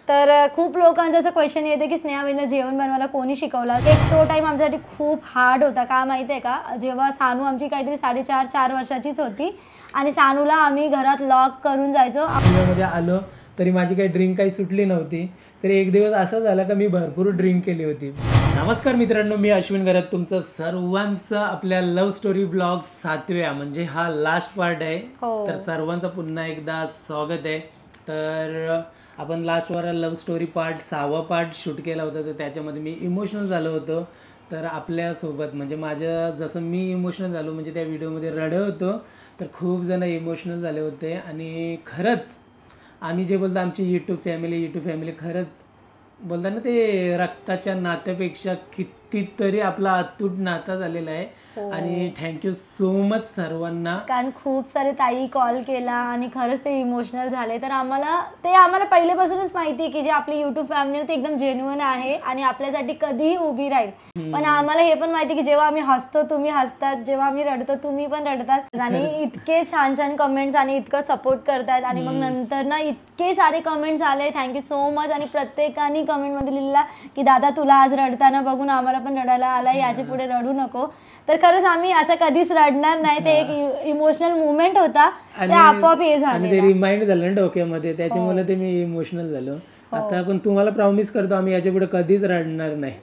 तर खूप लोकांचं असं क्वेश्चन येते की स्नेहा वहिनीला जेवण बनवायला कोणी शिकवलं. एक तो टाइम आमच्यासाठी खूप हार्ड होता. का माहिती आहे का, जेव्हा सानू आमची काहीतरी 4.5 वर्षाचीच होती आणि सानूला आम्ही घरात लॉक करून जायचो. मध्ये आलो तरी माझी काही ड्रिंक काही सुटली नव्हती. तर एक दिवस असं झालं का मी भरपूर ड्रिंक केली होती. नमस्कार मित्रांनो, मी अश्विन गरत तुमचं सर्वांचं आपल्या लव्ह स्टोरी ब्लॉग 7व्या म्हणजे हा लास्ट पार्ट आहे. तर सर्वांचं पुन्हा एकदा स्वागत आहे. तर आपण लास्ट वारा लव्ह स्टोरी पार्ट 6वा पार्ट शूट केला होता. तर त्याच्यामध्ये मी इमोशनल झालो होतो. तर आपल्यासोबत म्हणजे माझ्या जसं मी इमोशनल झालो म्हणजे त्या व्हिडिओमध्ये रडत होतो. तर खूप जण इमोशनल झाले होते आणि खरंच आम्ही जे बोलतो आमची यूट्यूब फॅमिली खरंच बोलतात ना ते रक्ताच्या नात्यापेक्षा कितीतरी आपला अतूट नाता झालेला आहे. आणि थँक्यू सो मच सर्वांना, कारण खूप सारे ताई कॉल केला आणि खरंच ते इमोशनल झाले. तर आम्हाला पहिल्यापासूनच माहिती आहे की जे आपली यूट्यूब फॅमिली ते एकदम जेन्युइन आहे आणि आपल्यासाठी कधीही उभी राहील. पण आम्हाला हे पण माहिती की जेव्हा आम्ही हसतो तुम्ही हसतात, जेव्हा आम्ही रडतो तुम्ही पण रडतात. आणि इतके छान छान कमेंट्स आणि इतकं सपोर्ट करतात. आणि मग नंतर ना इतके सारे कमेंट्स आले, थँक्यू सो मच. आणि प्रत्येकाने कमेंटमध्ये लिहिला की दादा तुला आज रडताना बघून आम्हाला पण रडायला आला, याच्या पुढे रडू नको. तर खरंच आम्ही असं कधीच रडणार नाही. ते एक इमोशनल मुवमेंट होता, ते आपोआप हे झालं आणि ते रिमाइंड झालं ना डोक्यामध्ये, त्याच्यामुळे ते मी इमोशनल झालो. आता पण तुम्हाला प्रॉमिस करतो आम्ही याच्या पुढे कधीच रडणार नाही.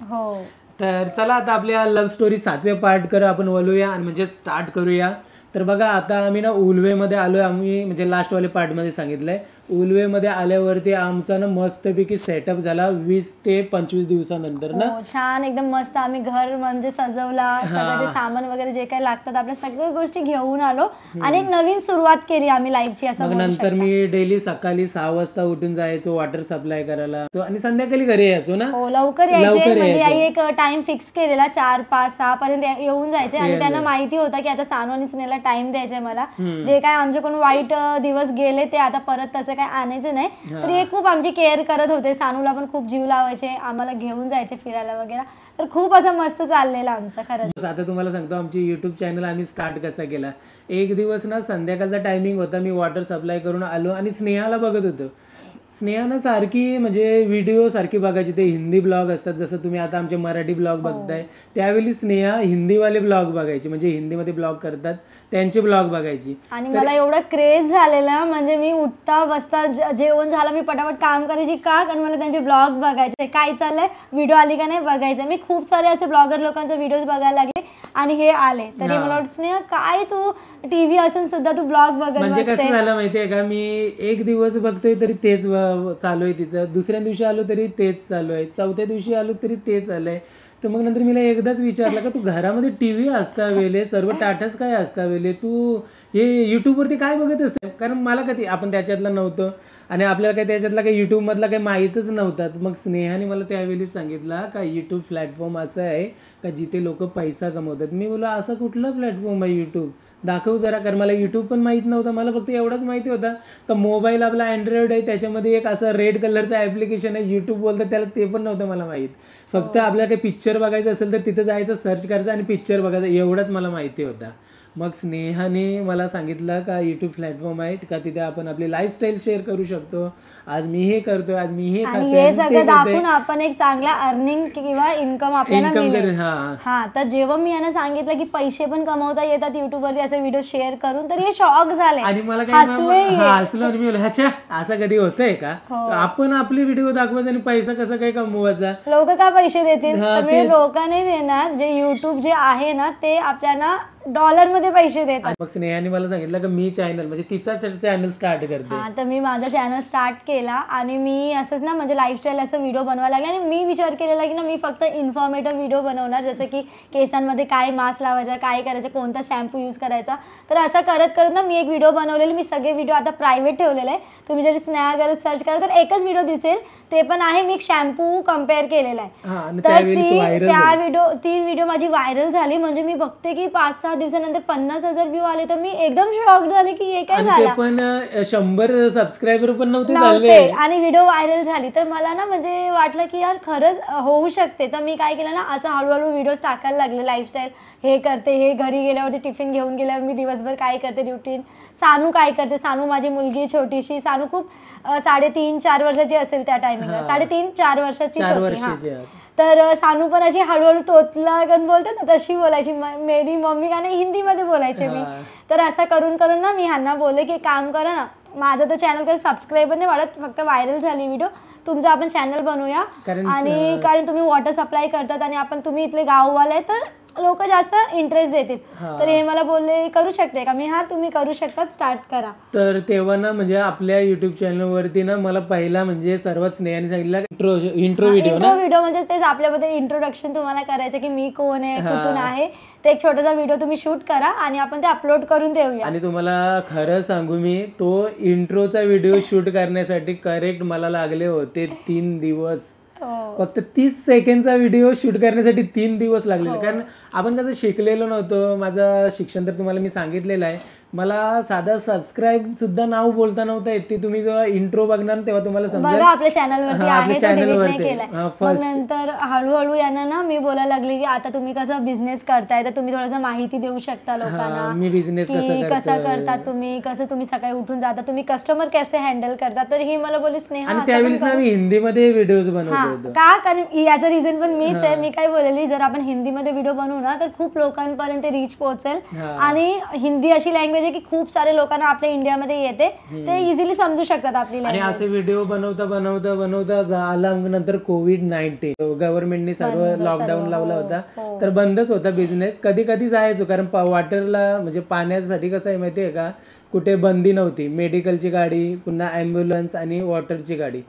तर चला आता आपल्या लव्ह स्टोरी 7व्या पार्ट कर आपण वळूया आणि म्हणजे स्टार्ट करूया. तर बघा आता आम्ही ना उलवेमध्ये आलोय. आम्ही म्हणजे लास्टवाले पार्टमध्ये सांगितलंय उलवेमध्ये आल्यावरती आमचा ना मस्तपैकी सेटअप झाला 20 ते 25 दिवसानंतर ना. छान एकदम मस्त आम्ही घर म्हणजे सजवला, सगळं जे सामान वगैरे जे काही लागतात आपल्या सगळ्या गोष्टी घेऊन आलो आणि एक नवीन सुरुवात केली आम्ही लाईफची. असं नंतर मी डेली सकाळी 6 वाजता उठून जायचो वॉटर सप्लाय करायला आणि संध्याकाळी घरी यायचो ना. लवकर यायचे. म्हणजे एक टाइम फिक्स केलेला 4, 5, 6 पर्यंत येऊन जायचे. आणि त्यांना माहिती होता की आता सानू आणि स्नेहाला टाइम द्यायचे मला. जे काय आमच्याकडून वाईट दिवस गेले ते आता परत तसं काय आणायचं नाही. तर हे खूप आमची केअर करत होते. सानूला पण खूप जीव लावायचे, आम्हाला घेऊन जायचे फिरायला वगैरे. तर खूप असं मस्त चाललेलं आमचं खरंच. आता तुम्हाला सांगतो आमची युट्यूब चॅनल आम्ही स्टार्ट कसा केला. एक दिवस ना संध्याकाळचा टायमिंग होता, मी वॉटर सप्लाय करून आलो आणि स्नेहाला बघत होतो. स्नेहानं सारखी म्हणजे व्हिडिओ सारखी बघायची. ते हिंदी ब्लॉग असतात, जसं तुम्ही आता आमचे मराठी ब्लॉग बघताय त्यावेळी स्नेहा हिंदीवाले ब्लॉग बघायची, म्हणजे हिंदीमध्ये ब्लॉग करतात त्यांचे ब्लॉग बघायची. आणि मला एवढा क्रेज झालेला म्हणजे मी उठता बसता जेवण झालं मी पटापट काम करायची का, कारण मला त्यांचे ब्लॉग बघायचे, काय चाललंय व्हिडिओ आली का नाही बघायचं. मी खूप सारे असे ब्लॉगर लोकांचे व्हिडिओज बघायला लागले आणि हे आले. तरी मला वाटत स्नेहा काय तू टीव्ही असून सुद्धा तू ब्लॉग बघत. म्हणजे कसं झालं माहितीये का, मी एक दिवस बघतोय तरी तेच चालू आहे तिचं, दुसऱ्या दिवशी आलो तरी तेच चालू आहे, चौथ्या दिवशी आलो तरी तेच आलंय. तर मग नंतर मला एकदाच विचारलं का तू घरामध्ये टीव्ही असता वेळे सर्व टाटाच काय असता वेळे तू हे युट्यूबवरती काय बघत असते. कारण मला कधी आपण त्याच्यातलं नव्हतं आणि आपल्याला काही त्याच्यातला काही युट्यूबमधला काही माहीतच नव्हता. मग स्नेहाने मला त्यावेळी सांगितलं का युट्यूब प्लॅटफॉर्म असं आहे का जिथे लोक पैसा कमवतात. मी बोला असं कुठलं प्लॅटफॉर्म आहे युट्यूब, दाखव जरा. कारण मला युट्यूब पण माहीत नव्हतं. मला फक्त एवढंच माहिती होतं का मोबाईल आपला अँड्रॉइड आहे, त्याच्यामध्ये एक असं रेड कलरचं ॲप्लिकेशन आहे युट्यूब बोलतात त्याला, ते पण नव्हतं मला माहीत. फक्त आपल्याला काही पिक्चर बघायचं असेल तर तिथं जायचं, सर्च करायचं आणि पिक्चर बघायचं, एवढंच मला माहिती होता. मग स्नेहाने मला सांगितलं का यूट्यूब प्लॅटफॉर्म आहे का तिथे आपण आपली लाईफस्टाईल शेअर करू शकतो. आज मी हे करतोय, आज मी हे खातोय, हे सगळं दाखवून आपण एक चांगला अर्निंग किंवा इन्कम आपल्याला मिळेल. हा तर जेव्हा मी यांना सांगितलं की पैसे पण कमवता येतात युट्यूब वरती असे व्हिडिओ शेअर करून, तर हे शॉक झाले आणि मला हसलो. मी अच्छा असं कधी होतंय का, आपण आपले व्हिडिओ दाखवायचा आणि पैसा कसा काय कमवायचा, लोक का पैसे देतील. लोक नाही देणार. जे युट्यूब जे आहे ना ते आपल्याला डॉलर मध्ये पैसे देतात. मग स्नेहाने मला सांगितलं की मी चॅनल म्हणजे तिचा चॅनल स्टार्ट करते. तर मी माझा चॅनल स्टार्ट केला आणि मी असंच ना म्हणजे लाईफस्टाईल असं व्हिडिओ बनवायला लागले. आणि मी विचार केलेला की ना मी फक्त इन्फॉर्मेटिव्ह व्हिडिओ बनवणार, जसं की केसांमध्ये काय मास्क लावायचा, काय करायचं, कोणता शॅम्पू यूज करायचा. तर असं करत करत ना मी एक व्हिडिओ बनवलेली. मी सगळे व्हिडिओ आता प्रायव्हेट ठेवलेले आहे. तुम्ही जरी स्नेहा गरज सर्च करा तर एकच व्हिडिओ दिसेल, ते पण आहे मी एक शॅम्पू कम्पेअर केलेला आहे. तर ती व्हिडिओ माझी व्हायरल झाली. म्हणजे मी बघते की 5-6 दिवसानंतर 50,000 व्ह्यू आले. तर मी एकदम शॉक झाले की हे काय झालं. पण 100 सबस्क्रायबर पण नव्हते आणि व्हिडिओ व्हायरल झाली. तर मला ना म्हणजे वाटलं की यार खरंच होऊ शकते. तर मी काय केलं ना असं हळूहळू व्हिडिओज टाकायला लागले. लाईफस्टाईल हे करते, हे घरी गेल्यावरती टिफिन घेऊन गेल्यावर मी दिवसभर काय करते रुटीन, सानू काय करते. सानू माझी मुलगी छोटीशी, सानू खूप 3.5-4 वर्षाची असेल त्या टायमिंगला, 3.5-4 वर्षाची होती. हा, वर्षाची आहे. तर सानू पण अशी हळूहळू तोतला करून बोलते ना तशी बोलायची, मेरी मम्मी का नाही हिंदीमध्ये बोलायचे मी. तर असं करून करून ना मी ह्यांना बोलले की काम करा ना, माझं तर चॅनल कधी सबस्क्राईबर नाही वाढत, फक्त व्हायरल झाली व्हिडिओ, तुमचा आपण चॅनल बनवूया. आणि कारण तुम्ही वॉटर सप्लाय करतात आणि तुम्ही इथले गाववाले तर लोक जास्त इंटरेस्ट देतील. तर हे मला बोलले करू शकते का मी. हा, तुम्ही करू शकता, स्टार्ट करा. तर तेव्हा ना म्हणजे आपल्या युट्यूब चॅनल वरती ना मला पहिला म्हणजे सर्वात स्नेहाने सांगितलं इंट्रो व्हिडिओ म्हणजे तेच आपल्याबद्दल इंट्रोडक्शन तुम्हाला करायचं की मी कोण आहे, कुठून आहे, ते एक छोटासा व्हिडिओ तुम्ही शूट करा आणि आपण ते अपलोड करून देऊया. आणि तुम्हाला खरं सांगू मी, तो इंट्रोचा व्हिडिओ शूट करण्यासाठी करेक्ट मला लागले होते 3 दिवस. फक्त 30 सेकंडचा व्हिडिओ शूट करण्यासाठी 3 दिवस लागलेले. कारण आपण कसं शिकलेलो नव्हतो. माझं शिक्षण तर तुम्हाला मी सांगितलेलं आहे. मला साधा सबस्क्राईब सुद्धा नाव बोलता नव्हतं येत. ते तुम्ही जेव्हा इंट्रो बघणार तेव्हा तुम्हाला समजेल. आपल्या चॅनलवरती आहे, तो डिलीट नाही केलाय. मग नंतर हळूहळू यांना ना मी बोलायला लागली की आता तुम्ही कसं बिझनेस करताय, तर तुम्ही थोडंसं माहिती देऊ शकता लोकांना. मी बिझनेस कसा करतात तुम्ही, कसं तुम्ही सकाळी उठून जाता, तुम्ही कस्टमर कसे हँडल करतात. तर ही मला बोलली स्नेहा. आणि त्यावेळेस आम्ही हिंदीमध्ये व्हिडिओज बनवतो. का, कारण याचं रिझन पण मीच आहे. मी काय बोललेली, जर आपण हिंदीमध्ये व्हिडिओ बनवू ना तर खूप लोकांपर्यंत रीच पोहोचेल. आणि हिंदी अशी लँग्वेज आहे की खूप सारे लोकांना आपल्या इंडियामध्ये येते, ते इझिली समजू शकतात आपली लँग्वेज. आणि असे व्हिडिओ बनवता झाला. नंतर कोविड-19 गव्हर्नमेंटने सर्व लॉकडाऊन लावला होता, तर बंदच होता बिझनेस. कधी कधी जायचो, कारण वॉटरला म्हणजे पाण्यासाठी कसं आहे माहितीये का, कुठे बंदी नव्हती. मेडिकलची गाडी, पुन्हा ॲम्ब्युलन्स आणि वॉटरची गाडी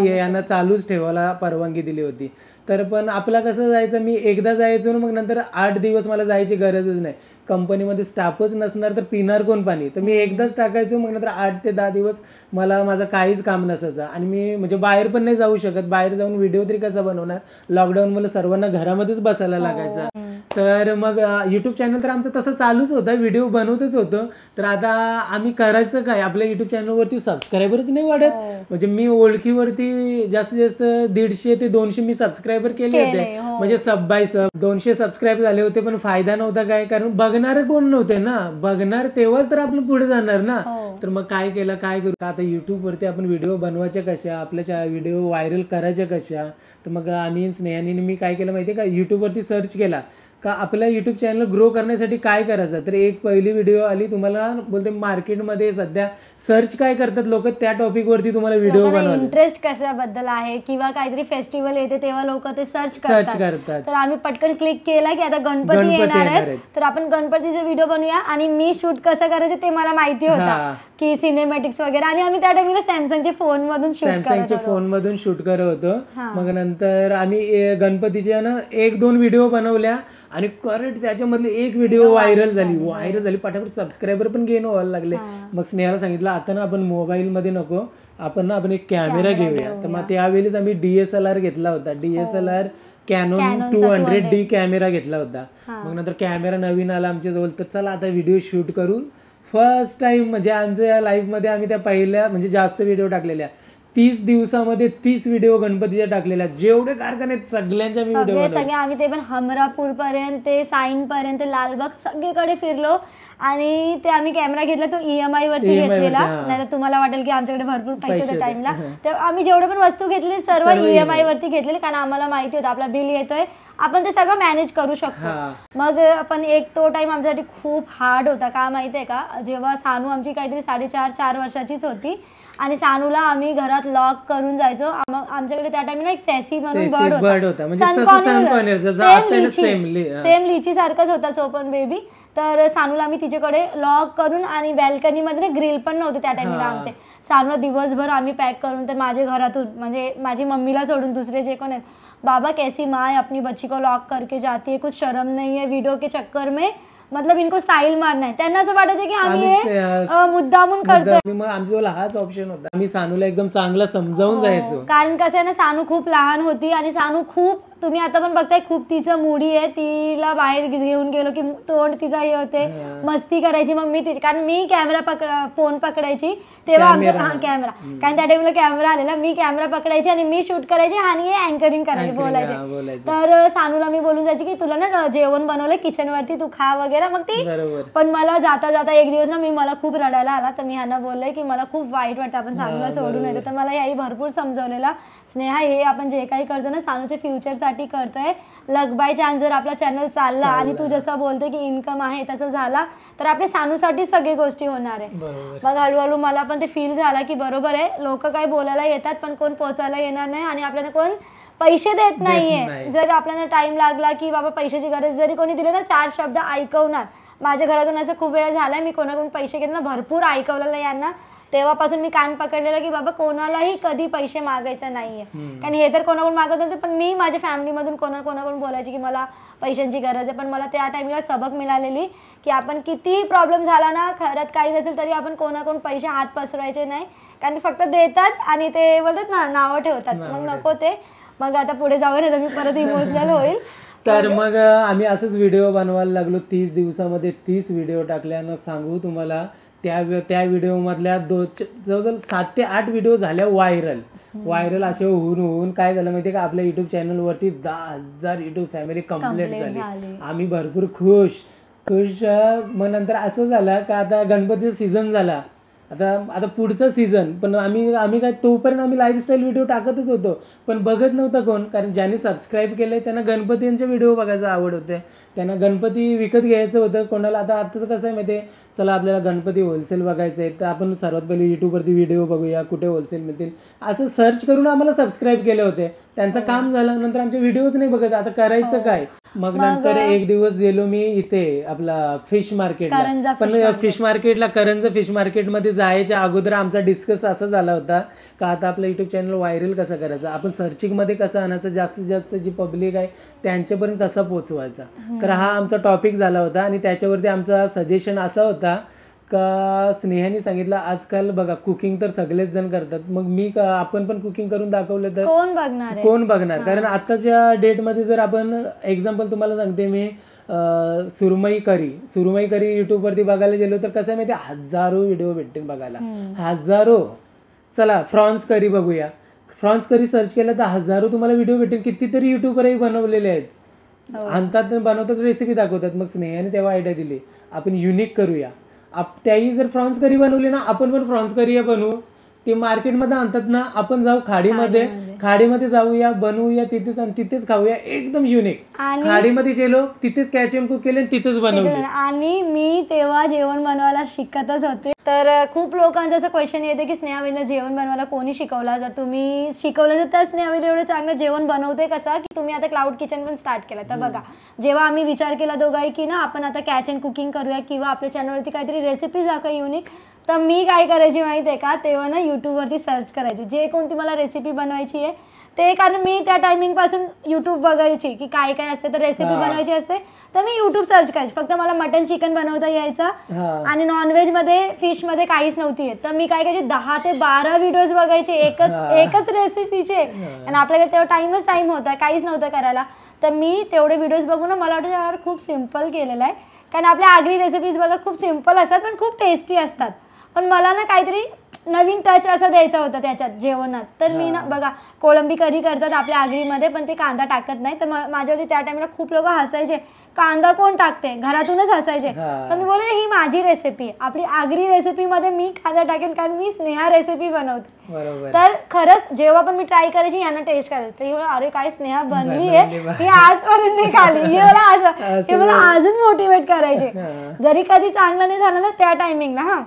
यांना चालूच ठेवायला परवानगी दिली होती. तर पण आपला कसं जायचं, मी एकदा जायचो ना, मग नंतर 8 दिवस मला जायची गरजच नाही. कंपनीमध्ये स्टाफच नसणार तर पिणार कोण पाणी. तर मी एकदाच टाकायचो, मग नंतर 8 ते 10 दिवस मला माझं काहीच काम नसायचं. आणि मी म्हणजे बाहेर पण नाही जाऊ शकत. बाहेर जाऊन व्हिडिओ तरी कसा बनवणार. लॉकडाऊन मला सर्वांना घरामध्येच बसायला लागायचं. तर मग युट्यूब चॅनल तर आमचं तसं चालूच होतं, व्हिडिओ बनवतच होतं. तर आता आम्ही करायचं काय, आपल्या युट्यूब चॅनलवरती सबस्क्रायबरच नाही वाढत. म्हणजे मी ओळखीवरती जास्तीत जास्त 150 ते 200 मी सबस्क्रायबर केले होते. म्हणजे सब बाय सब 200 सबस्क्राईब झाले होते. पण फायदा नव्हता काय, कारण बघणारे कोण नव्हते ना. बघणार तेव्हाच तर आपण पुढे जाणार ना. तर मग काय केलं, काय करू आता, युट्यूब वरती आपण व्हिडिओ बनवायच्या कशा, आपल्या व्हिडिओ व्हायरल करायच्या कशा. तर मग आम्ही स्नेहाने मी काय केलं माहितीये का, युट्यूब वरती सर्च केला का आपल्या युट्यूब चॅनल ग्रो करण्यासाठी काय करायचं. तर एक पहिली व्हिडिओ आली, तुम्हाला बोलते मार्केटमध्ये सध्या सर्च काय करतात लोक, त्या टॉपिक वरती तुम्हाला व्हिडिओ बनवायला इंटरेस्ट कशाबद्दल आहे, किंवा काहीतरी फेस्टिवल येते तेव्हा लोक ते सर्च करतात. तर आम्ही पटकन क्लिक केला की आता गणपती येणार आहेत, तर आपण गणपतीचे व्हिडिओ बनवूया. आणि मी शूट कसं करायचं ते मला माहिती होता की सिनेमॅटिक्स वगैरे. आणि आम्ही त्या टाइमला सॅमसंगच्या फोन मधून शूट करत होतो. मग नंतर आम्ही गणपतीच्या ना 1-2 व्हिडिओ बनवल्या आणि करेक्ट त्याच्यामधली एक व्हिडिओ व्हायरल झाली. पटापट सबस्क्रायबर पण गेन व्हायला लागले. मग स्नेहाला सांगितलं आता ना आपण मोबाईल मध्ये नको, आपण एक कॅमेरा घेऊया. तर मग त्यावेळेस आम्ही DSLR घेतला होता. DSLR कॅनॉन 200D कॅमेरा घेतला होता. मग नंतर कॅमेरा नवीन आला आमच्या जवळ, तर चला आता व्हिडिओ शूट करू. फर्स्ट टाइम म्हणजे आमच्या लाईफमध्ये आम्ही त्या पहिल्या म्हणजे जास्त व्हिडिओ टाकलेल्या. 30 दिवसामध्ये 30 व्हिडिओ गणपतीच्या टाकलेल्या. जेवढे कारखाने सगळ्यांच्या सगळे आम्ही ते पण हमरापूर पर्यंत, ते साईन पर्यंत, लालबाग सगळीकडे फिरलो. आणि ते आम्ही कॅमेरा घेतला तो EMI वरती घेतलेला. नाही तर तुम्हाला वाटेल की आमच्याकडे भरपूर पैसे होते टाइमला. तर आम्ही जेवढे पण वस्तू घेतली सर्व EMI वरती घेतलेले, कारण आम्हाला माहिती होतं आपला बिल येतोय, आपण ते सगळं मॅनेज करू शकतो. मग आपण तो टाइम आमच्यासाठी खूप हार्ड होता. का माहितीये का, जेव्हा सानू आमची काहीतरी 4.5 वर्षाचीच होती आणि सानूला आम्ही घरात लॉक करून जायचो. आमच्याकडे त्या टाइमला एक सॅसी म्हणून बर्ड होता, सेम लिची सारखाच होता सो पण बेबी. तर सानूला आम्ही तिच्याकडे लॉक करून, आणि बॅल्कनी मध्ये ग्रिल पण नव्हते त्या टाइमला आमचे. सानूला दिवसभर आम्ही पॅक करून, तर माझ्या घरातून म्हणजे माझी मम्मीला सोडून दुसरे जे कोण आहेत, बाबा कैसी माँ अपनी बच्ची को लॉक करके जाती है, कुछ शर्म नहीं है वीडियो के चक्कर में, मतलब इनको स्टाईल मारना आहे. त्यांना असं वाटायचं की आम्ही मुद्दामून करतोय. मग आमच्याजवळ हाच ऑप्शन होता, आम्ही सानूला एकदम चांगला समजावून जायचो. कारण कसं आहे ना, सानू खूप लहान होती आणि सानू खूप तुम्ही आता पण बघताय खूप तिचं मूडी आहे, तिला बाहेर घेऊन गेलो की तोंड तिचा हे होते, मस्ती करायची. मग मी तिची, कारण मी फोन पकडायची तेव्हा आमचा कॅमेरा, कारण त्या टाइमला कॅमेरा आलेला, मी कॅमेरा पकडायची आणि मी शूट करायची आणि अँकरिंग करायची, बोलायचे. तर सानूला मी बोलून जायची की तुला ना जेवण बनवलंय किचन वरती, तू खा वगैरे. मग ती, पण मला जाता जाता एक दिवस ना मला खूप रडायला आला. तर मी ह्यांना बोललंय की मला खूप वाईट वाटतं आपण सानूला सोडून येतो. तर मला याही भरपूर समजवलेला, स्नेहा हे आपण जे काही करतो ना सानूच्या फ्युचरसाठी करतोय. लक बाय चान्स जर आपला चॅनल चालला आणि तू जसं बोलते की इन्कम आहे तसं झाला तर आपल्या सानूसाठी सगळी गोष्टी होणार आहे. मग हळूहळू मला पण ते फील झाला की बरोबर आहे, लोक काही बोलायला येतात पण कोण पोचायला येणार नाही आणि आपल्याला कोण पैसे देत नाहीये. जर आपल्याला टाइम लागला की बाबा पैशाची गरज जरी कोणी दिले ना, 4 शब्द ऐकवणार. माझ्या घरातून असं खूप वेळा झालाय, मी कोणाकडून पैसे घेतले ना, भरपूर ऐकवलेलं यांना. तेव्हापासून मी कान पकडलेलं की बाबा कोणालाही कधी पैसे मागायचं नाहीये, कारण हे तर कोणाकडून मागत होते. पण मी माझ्या फॅमिलीमधून कोणाकडून बोलायची की मला पैशांची गरज आहे. पण मला त्या टाइमला सबक मिळालेली की आपण कितीही प्रॉब्लेम झाला ना, खरंच काही नसेल तरी आपण कोणाकडून पैसे हात पसरवायचे नाही, कारण फक्त देतात आणि ते बोलतात ना नावं ठेवतात. मग नको ते. मग आता पुढे जाऊया ना तर मी परत इमोशनल होईल. तर मग आम्ही असंच व्हिडिओ बनवायला लागलो. 30 दिवसामध्ये 30 व्हिडिओ टाकल्यानं सांगू तुम्हाला, त्या व्हिडिओमधल्या जवळजवळ 7 ते 8 व्हिडिओ झाल्या व्हायरल असे होऊन काय झालं माहितीये का, आपल्या युट्यूब चॅनलवरती 10,000 युट्यूब फॅमिली कंप्लीट झाली. आम्ही भरपूर खुश. मग नंतर असं झालं का आता गणपतीचा सीझन झाला, आता पुढचा सीझन. पण आम्ही काय तोपर्यंत आम्ही लाईफस्टाईल व्हिडिओ टाकतच होतो, पण बघत नव्हतं कोण, कारण ज्यांनी सबस्क्राईब केलंय त्यांना गणपतींचे व्हिडिओ बघायचं आवड होते, त्यांना गणपती विकत घ्यायचं होतं कोणाला. आताच कसं आहे माहिती आहे, चला आपल्याला गणपती होलसेल बघायचं आहे तर आपण सर्वात पहिले यूट्यूबवरती व्हिडिओ बघूया कुठे होलसेल मिळतील असं सर्च करून आम्हाला सबस्क्राईब केले होते. त्यांचं काम झालं, नंतर आमचे व्हिडिओज नाही बघत, आता करायचं काय. मग नंतर एक दिवस गेलो मी इथे आपला फिश मार्केटला, पण फिश मार्केटला करंजा फिश मार्केटमध्ये जायच्या अगोदर आमचा डिस्कस असा झाला होता का आता आपलं युट्यूब चॅनल व्हायरल कसं करायचं, आपण सर्चिंगमध्ये कसं आणायचं, जास्तीत जास्त जी पब्लिक आहे त्यांच्यापर्यंत कसं पोहोचवायचा. तर हा आमचा टॉपिक झाला होता आणि त्याच्यावरती आमचा सजेशन असा होता का स्नेहाने सांगितलं आजकाल बघा कुकिंग तर सगळेच जण करतात, मग आपण पण कुकिंग करून दाखवलं तर कोण बघणार. कारण आताच्या डेटमध्ये जर आपण एक्झाम्पल तुम्हाला सांगते मी, सुरमई करी युट्यूबवरती बघायला गेलो तर कसं आहे माहिती, हजारो व्हिडिओ भेटतील बघायला, हजारो. चला फ्रॉन्स करी बघूया, फ्रॉन्स करी सर्च केलं तर हजारो तुम्हाला व्हिडिओ भेटेल. कितीतरी युट्यूबरही बनवलेले आहेत, आणतात बनवतात रेसिपी दाखवतात. मग स्नेहाने तेव्हा आयडिया दिली आपण युनिक करूया. त्याही जर फ्रॉन्स करी बनवली ना, आपण पण फ्रॉन्स करी बनवू. ते मार्केटमध्ये आणतात ना, आपण जाऊ खाडीमध्ये जाऊया, बनवूया तिथेच आणि तिथेच खाऊया, एकदम युनिक. खाडीमध्ये गेलो तिथेच कॅच अँड कुक केले तिथेच बनवले. आणि मी तेव्हा जेवण बनवायला शिकतच होते. तर खूप लोकांचं असं क्वेश्चन येते की स्नेहाबाईला जेवण बनवायला कोणी शिकवला, जर तुम्ही शिकवलं तर स्नेहाबाईला एवढं चांगलं जेवण बनवते कसं की तुम्ही आता क्लाउड किचन पण स्टार्ट केलं. तर बघा, जेव्हा आम्ही विचार केला दोघाही की ना आपण आता कॅच अँड कुकिंग करूया किंवा आपल्या चॅनलवरती काहीतरी रेसिपी दाखवा युनिक, तर मी काय करायची माहिती आहे का, तेव्हा ना यूट्यूबवरती सर्च करायची जे कोणती मला रेसिपी बनवायची आहे ते, कारण मी त्या टायमिंगपासून यूट्यूब बघायची की काय काय असते, तर रेसिपी बनवायची असते तर मी यूट्यूब सर्च करायची. फक्त मला मटन चिकन बनवता यायचं आणि नॉनव्हेजमध्ये फिशमध्ये काहीच नव्हती येत, तर मी काय करायची 10 ते 12 व्हिडिओज बघायचे एकच रेसिपीचे. आणि आपल्याकडे तेव्हा टाइम होता, काहीच नव्हतं करायला. तर मी तेवढे व्हिडिओज बघून मला वाटतं यार खूप सिम्पल केलेलं आहे, कारण आपल्या आगरी रेसिपीज बघा खूप सिम्पल असतात पण खूप टेस्टी असतात. पण मला ना काहीतरी नवीन टच असा द्यायचा होता त्याच्यात जेवणात. तर मी ना बघा कोळंबी करी करतात आपल्या आगरीमध्ये पण ते कांदा टाकत नाही, तर माझ्यावरती त्या टाइमला खूप लोक हसायचे, कांदा कोण टाकते, घरातूनच हसायचे. तर मी बोलले ही माझी रेसिपी आहे, आपली आगरी रेसिपीमध्ये मी कांदा टाकेन कारण मी स्नेहा रेसिपी बनवते. तर खरंच जेव्हा पण मी ट्राय करायची यांना टेस्ट करायचं, तर अरे काय स्नेहा बनली आहे ही आजपर्यंत नाही खाली, हे मला अजून मोटिवेट करायचे. जरी कधी चांगलं नाही झालं ना त्या टायमिंगला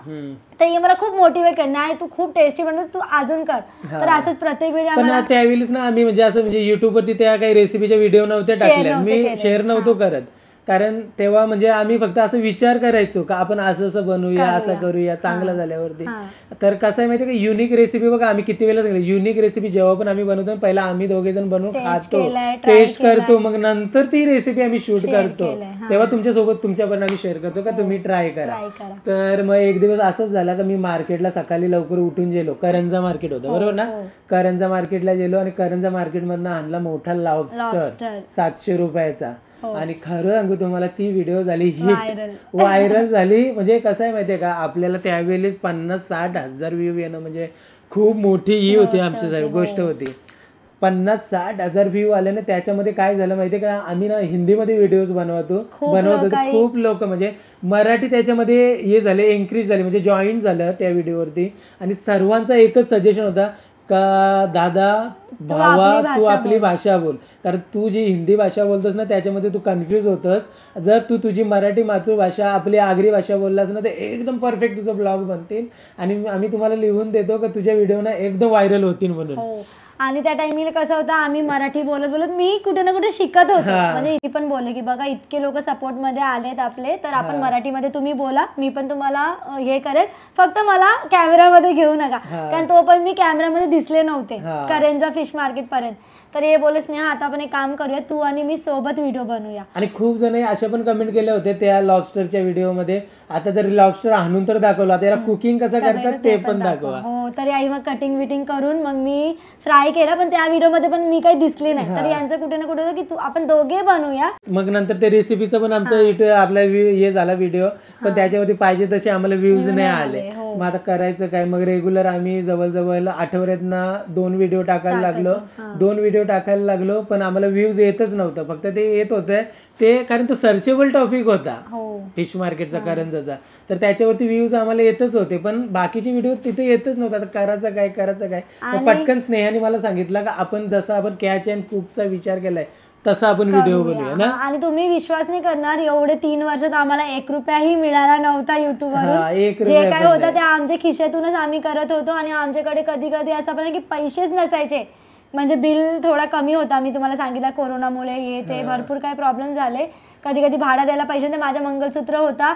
तर हे मला खूप मोटिवेट कर, नाही तू खूप टेस्टी बनवते तू अजून कर. तर असंच प्रत्येक वेळी त्यावेळेस ना आम्ही म्हणजे असं म्हणजे युट्यूबवरती त्या काही रेसिपीच्या व्हिडिओ नव्हते टाकल्या, मी शेअर नव्हतो करत. कारण तेव्हा म्हणजे आम्ही फक्त असं विचार करायचो का आपण असं असं बनवूया, असं करूया चांगलं झाल्यावरती. तर कसं आहे माहिती आहे का, युनिक रेसिपी बघा आम्ही किती वेळेला सांगितलं, युनिक रेसिपी जेव्हा पण आम्ही बनवतो पहिला आम्ही दोघे जण बनवून खातो, टेस्ट करतो, मग नंतर ती रेसिपी आम्ही शूट करतो, तेव्हा तुमच्यासोबत तुमच्यापर्यंत आम्ही शेअर करतो का तुम्ही ट्राय करा. तर मग एक दिवस असंच झाला का मी मार्केटला सकाळी लवकर उठून गेलो, करंजा मार्केट होतं बरोबर ना, करंजा मार्केटला गेलो आणि करंजा मार्केटमधनं आणला मोठा लॉबस्टर 700 रुपयाचा. आणि खरं सांगू तुम्हाला ती व्हिडिओ झाली हिट, व्हायरल झाली. म्हणजे कसं आहे माहितीये का, आपल्याला त्यावेळेस 50-60 हजार व्ह्यू येणं म्हणजे खूप मोठी ही होती आमची गोष्ट होती. 50-60 हजार व्ह्यू आले ना. त्याच्यामध्ये काय झालं माहितीये का, आम्ही ना हिंदीमध्ये व्हिडिओज बनवत होतो. खूप लोक म्हणजे मराठी त्याच्यामध्ये हे झाले, एन्क्रीज झाले, म्हणजे जॉईन झालं त्या व्हिडिओवरती. आणि सर्वांचा एकच सजेशन होता का दादा भावा तू आपली भाषा बोल, कारण तू जी हिंदी भाषा बोलतोस ना त्याच्यामध्ये तू कन्फ्युज होतस. जर तू तुझी मराठी मातृभाषा आपली आगरी भाषा बोललास ना तर एकदम परफेक्ट तुझं ब्लॉग बनतील आणि आम्ही तुम्हाला लिहून देतो का तुझ्या व्हिडिओ ना एकदम व्हायरल होतील म्हणून. आणि त्या टाइमला कसं होतं, आम्ही मराठी बोलत बोलत मी कुठे ना कुठे शिकत होतो. म्हणजे मी पण बोलले की बघा इतके लोक सपोर्ट मध्ये आलेत आपले, तर आपण मराठीमध्ये तुम्ही बोला, मी पण तुम्हाला हे करेल, फक्त मला कॅमेरामध्ये घेऊ नका. कारण तो पण मी कॅमेरामध्ये दिसले नव्हते करंजा फिश मार्केट पर्यंत. तर हे बोलले स्नेहा आता आपण एक काम करूया, तू आणि मी सोबत व्हिडिओ बनवूया. आणि खूप जण अशा पण कमेंट केले होते त्या लॉबस्टरच्या व्हिडिओमध्ये, आता तरी लॉबस्टर आणून तर दाखवला, त्याला कुकिंग कसं करतात ते पण दाखवा. हो, तरी आई मग कटिंग विटिंग करून मग मी फ्राय केला, पण त्या व्हिडिओमध्ये पण मी काही दिसली नाही. तर यांचं कुठे ना कुठे की तू आपण दोघे बनवूया. मग नंतर ते रेसिपीचं पण आमचं आपला हे झाला व्हिडिओ, पण त्याच्यावरती पाहिजे तसे आम्हाला व्ह्यूज नाही आले. मग आता करायचं काय, मग रेग्युलर आम्ही जवळजवळ आठवड्यातनं 2 व्हिडिओ टाकायला लागलो. 2 व्हिडिओ टाकायला लागलो, पण आम्हाला व्ह्यूज येतच नव्हतं. फक्त ते येत होतं ते कारण तो सर्चेबल टॉपिक होता फिश मार्केटचा करंजाचा, तर त्याच्यावरती व्ह्यूज आम्हाला येतच होते, पण बाकीचे व्हिडिओ तिथे येतच नव्हता. आता करायचं काय. पटकन स्नेहाने मला सांगितलं का आपण जसं आपण कॅच अँड कुकचा विचार केलाय तसा आपण व्हिडिओ बनवूया ना. आणि तुम्ही विश्वास नाही करणार, एवढे 3 वर्षात आम्हाला 1 रुपयाही मिळाला नव्हता युट्यूबवरून. जे काय होतं ते आमच्या खिशातूनच आम्ही करत होतो. आणि आमच्याकडे कधी कधी असं पण की पैसेच नसायचे, म्हणजे बिल थोडा कमी होता. मी तुम्हाला सांगितलं कोरोनामुळे हे ते भरपूर काही प्रॉब्लेम झाले. कधी कधी भाडा द्यायला पैसे नाही. माझा मंगलसूत्र होता,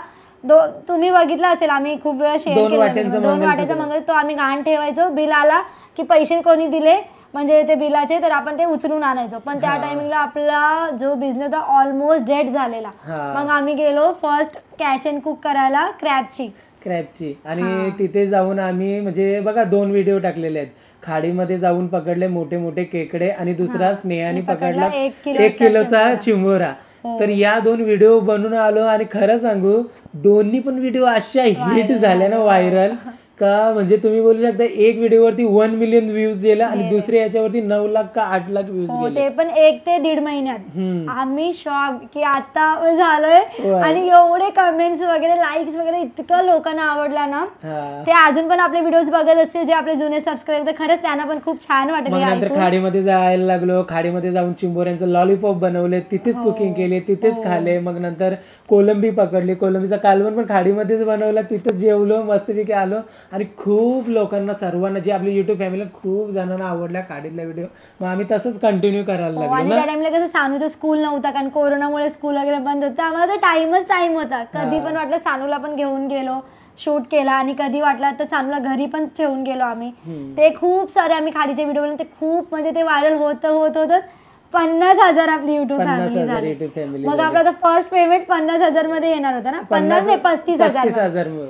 तुम्ही बघितलं असेल, आम्ही खूप वेळा शेअर केलं, 2 वाट्याचा मंगलसूत्र, तो आम्ही घाण ठेवायचो. बिल आला की पैसे कोणी दिले म्हणजे ते बिलाचे, तर आपण ते उचलून आणायचो. पण त्या टायमिंगला आपला जो बिझनेस होता ऑलमोस्ट डेड झालेला. मग आम्ही गेलो फर्स्ट कॅच अँड कुक करायला क्रॅबची. आणि तिथे जाऊन आम्ही म्हणजे बघा 2 व्हिडिओ टाकलेले आहेत. खाडीमध्ये जाऊन पकडले मोठे मोठे केकडे आणि दुसरा स्नेहाने पकडला 1 किलोचा चिंबोरा. तर या 2 व्हिडिओ बनवून आलो आणि खरं सांगू दोन्ही पण व्हिडिओ अशा हिट झाल्या ना व्हायरल का, म्हणजे तुम्ही बोलू शकता एक व्हिडिओवरती 1 मिलियन व्ह्यूज गेला आणि दुसऱ्या याच्यावरती 9 लाख का 8 लाख व्ह्यूज गेले, ते पण 1 ते 1.5 महिन्यात. आम्ही शॉक की आता झालोय. आणि एवढे कमेंट्स वगैरे लाईक्स वगैरे इतकं लोकांना आवडला ना. ते अजून पण आपले व्हिडिओज बघत असतील जे आपले जुने सबस्क्राईबर, तर खरंच त्यांना पण खूप छान वाटलं. नंतर खाडीमध्ये जायला लागलो, खाडीमध्ये जाऊन चिंबोऱ्यांचं लॉलीपॉप बनवले, तिथेच कुकिंग केले, तिथेच खाले. मग नंतर कोलंबी पकडली, कोलंबीचा कालवण पण खाडीमध्येच बनवला, तिथेच जेवलो, मस्तपैकी आलो. आणि खूप लोकांना सर्वांना जे आपली युट्यूब फॅमिलीला खूप जणांना आवडल्या खाडीतला व्हिडिओ. मग आम्ही तसंच कंटिन्यू करायला लागलो. आणि त्या टाइमला कसं सानूचा स्कूल नव्हता, कारण कोरोनामुळे स्कूल वगैरे बंद होतं. आम्हाला तर टाइम होता. कधी पण वाटलं सानूला पण घेऊन गेलो, शूट केला. आणि कधी वाटलं तर सानूला घरी पण ठेवून गेलो आम्ही. ते खूप सारे आम्ही खाडीचे व्हिडिओ बनवले, ते खूप म्हणजे ते व्हायरल होत 50,000 आपली युट्यूब फॅमिली झाली. मग आपला फर्स्ट पेमेंट 50,000 मध्ये येणार होता ना, 50 नाही 35,000.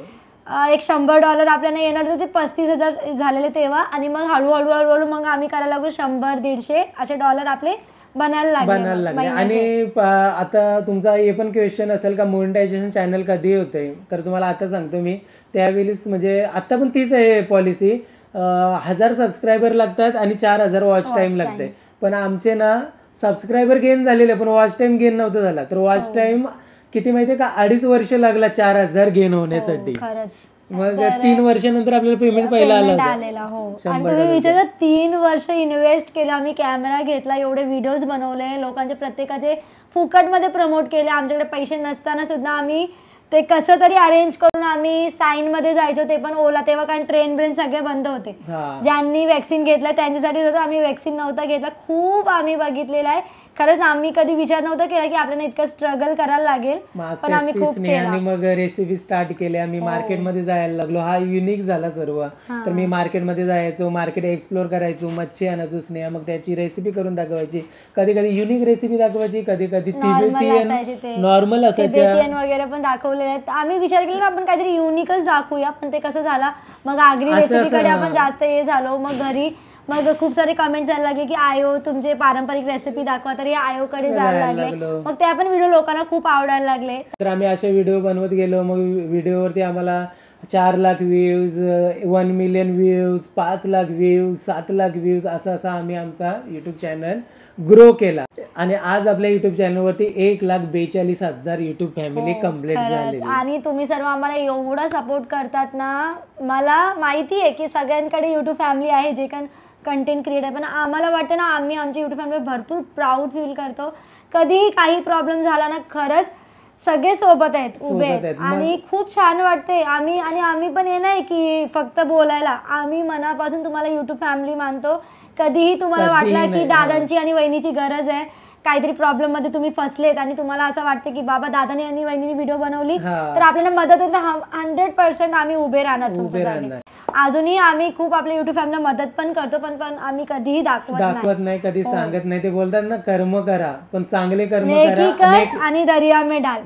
एक $100 आपल्याला येणार होते, ते 35,000 झालेले तेव्हा. आणि मग हळूहळू मग आम्ही करायला लागलो 100-150 असे डॉलर आपले बनायला लागले. आणि आता तुमचा हे पण क्वेश्चन असेल का मोनेटायझेशन चॅनल कधी होते, तर तुम्हाला आता सांगतो मी. त्यावेळेस म्हणजे आता पण तीच आहे पॉलिसी, 1000 सबस्क्रायबर लागतात आणि 4000 वॉच टाइम लागते. पण आमचे ना सबस्क्रायबर गेन झालेले पण वॉच टाइम गेन नव्हता झाला. तर वॉच टाइम किती माहितीये का, 2.5 वर्ष लागला 4000 गेन होण्यासाठी. मग 3 वर्षानंतर आपल्याला पेमेंट पहिला आलेला. आणि तुम्ही विचार 3 वर्ष इन्व्हेस्ट केलं, आम्ही कॅमेरा घेतला, एवढे व्हिडिओज बनवले, लोकांचे प्रत्येकाचे फुकटमध्ये प्रमोट केले. आमच्याकडे पैसे नसताना सुद्धा आम्ही ते कसं तरी अरेंज करून आम्ही साईन मध्ये जायचो, ते पण ओला. तेव्हा कारण ट्रेन ब्रेन सगळे बंद होते. ज्यांनी वॅक्सिन घेतलं त्यांच्यासाठी होतं, आम्ही वॅक्सिन नव्हता घेतला. खूप आम्ही बघितलेलं आहे. खरंच आम्ही कधी विचार नव्हता केला की आपल्याला इतकं स्ट्रगल करायला लागेल, पण आम्ही खूप केला. मग रेसिपी स्टार्ट केल्या. मी मार्केटमध्ये जायला लागलो. हा युनिक झाला सर्व. तर मी मार्केटमध्ये जायचो, मार्केट एक्सप्लोर करायचो, मच्छी आणायचो स्नेहा, मग त्याची रेसिपी करून दाखवायची. कधी कधी युनिक रेसिपी दाखवायची, कधी कधी नॉर्मल असायचे वगैरे पण दाखवलेले आहेत. आम्ही विचार केला ना आपण काहीतरी युनिकच दाखवूया, पण ते कसं झालं मग आगरी रेसिपीकडे आपण जास्त हे झालो. मग घरी मग खूप सारे कमेंट्स यायला लागले की आयो तुमचे पारंपरिक रेसिपी दाखवा, तर हे आयोकडे जायला लागले. मग ते पण व्हिडिओ लोकांना खूप आवडायला लागले. तर आम्ही असे व्हिडिओ बनवत गेलो. मग व्हिडिओवरती आम्हाला 4 lakh views, 1 million views, 5 lakh views, 7 lakh views, असं आम्ही आमचा युट्यूब चॅनल ग्रो केला. आणि आज आपल्या युट्यूब चॅनलवरती 1,42,000 युट्यूब फॅमिली कम्प्लीट झाली. आणि तुम्ही सर्व आम्हाला एवढा सपोर्ट करतात ना. मला माहिती आहे की सगळ्यांकडे युट्यूब फॅमिली आहे जे कंटेंट क्रिएटर, पण आम्हाला वाटतं ना आम्ही आमच्या युट्यूब फॅमिली भरपूर प्राऊड फील करतो. कधीही काही प्रॉब्लेम झाला ना, खरंच सगळे सोबत आहेत, उभे आहेत आणि खूप छान वाटते. आम्ही पण हे नाही की फक्त बोलायला, आम्ही मनापासून तुम्हाला युट्यूब फॅमिली मानतो. कधीही तुम्हाला वाटलं की दादांची आणि वहिनीची गरज आहे, काहीतरी प्रॉब्लेम मध्ये तुम्ही फसलेत आणि तुम्हाला असं वाटतं की बाबा दादानी आणि वहिनीने व्हिडिओ बनवली तर आपल्याला मदत होईल, 100% आम्ही उभे राहणार तुमच्यासाठी. अजूनही आम्ही खूप आपल्या युट्यूब फॅमिलीला मदत पण करतो, पण आम्ही कधीही दाखवत नाही, कधी सांगत नाही. ते बोलतात ना कर्म करा, पण चांगले कर्म करा आणि दरिया में डाल.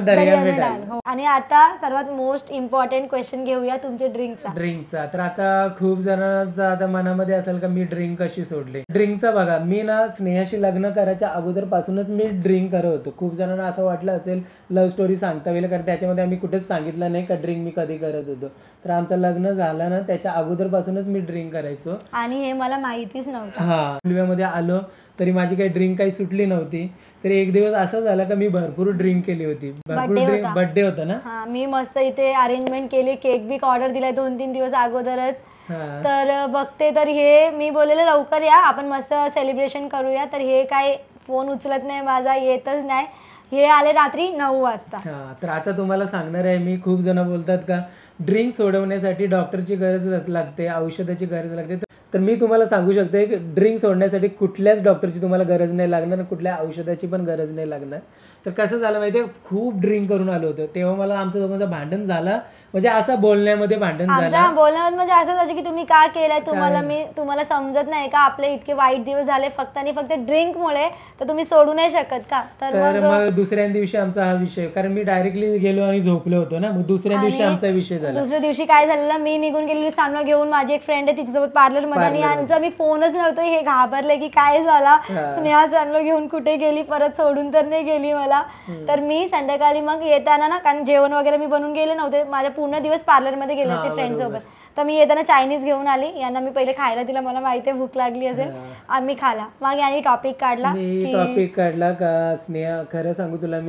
दरिया में डाल. आणि आता सर्वात मोस्ट इम्पॉर्टंट क्वेश्चन घेऊया तुमचे ड्रिंकचा. तर आता खूप जणांचा आता मनामध्ये असेल का मी ड्रिंक कशी सोडली. ड्रिंकचा बघा, मी ना स्नेहाशी लग्न करायच्या अगोदर पासूनच मी ड्रिंक करत होतो. खूप जणांना असं वाटलं असेल लव्ह स्टोरी सांगता येईल, कारण त्याच्यामध्ये आम्ही कुठेच सांगितलं नाही का ड्रिंक मी कधी करत होतो. तर आमचं लग्न झालं ना त्याच्या अगोदर पासूनच मी ड्रिंक करायचो आणि हे मला माहितीच नव्हतं. मुलव्यामध्ये आलो तरी माझी काही ड्रिंक काही सुटली नव्हती. तर एक दिवस असं झालं का मी भरपूर ड्रिंक केली होती. बर्थडे होता ना, मी मस्त इथे अरेंजमेंट केली, केक बिक ऑर्डर दिलाय 2-3 दिवस अगोदरच. तर बघते तर हे मी बोललेलं लवकर या आपण मस्त सेलिब्रेशन करूया, तर हे काय फोन उचलत नाही माझा, येतच नाही. हे आले रात्री 9 वाजता. तर आता तुम्हाला सांगणार आहे मी, खूप जण बोलतात का ड्रिंक सोडवण्यासाठी डॉक्टरची गरज लागते, औषधाची गरज लागते. तर मी तुम्हाला सांगू शकते की ड्रिंक सोडण्यासाठी कुठल्याच डॉक्टरची तुम्हाला गरज नाही लागणार, कुठल्या औषधाची पण गरज नाही लागणार. तर कसं झालं माहिती आहे, खूप ड्रिंक करून आलो होतो तेव्हा मला आमचं दोघांचं भांडण झालं. म्हणजे असं बोलण्यामध्ये भांडण झालं. बोलण्यामध्ये म्हणजे असं झालं की तुम्ही का केलंय, तुम्हाला समजत नाही का आपले इतके वाईट दिवस झाले फक्त आणि फक्त ड्रिंकमुळे, तर तुम्ही सोडू नाही शकत का. तर मग दुसऱ्या दिवशी आमचा हा विषय, कारण मी डायरेक्टली गेलो आणि झोपलो होतो ना, मग दुसऱ्या दिवशी आमचा विषय झाला. दुसऱ्या दिवशी काय झालं, मी निघून गेलेली सानवा घेऊन, माझी एक फ्रेंड आहे तिच्यासोबत पार्लर मध्ये, आणि यांचा मी फोनच नव्हतं. हे घाबरले की काय झाला, स्नेहा सानवा घेऊन कुठे गेली, परत सोडून तर नाही गेली मला. तर मी संध्याकाळी मग येताना ना, कारण जेवण वगैरे मी बनवून गेले नव्हते, माझ्या पूर्ण दिवस पार्लर मध्ये गेले होते फ्रेंड सोबत. तर मी येताना चायनीज घेऊन आली, यांना मी पहिले खायला दिला, मला माहिती आहे भूक लागली असेल, आम्ही खाला. मग यांनी टॉपिक काढला का स्नेहा खरं सांगू तुला,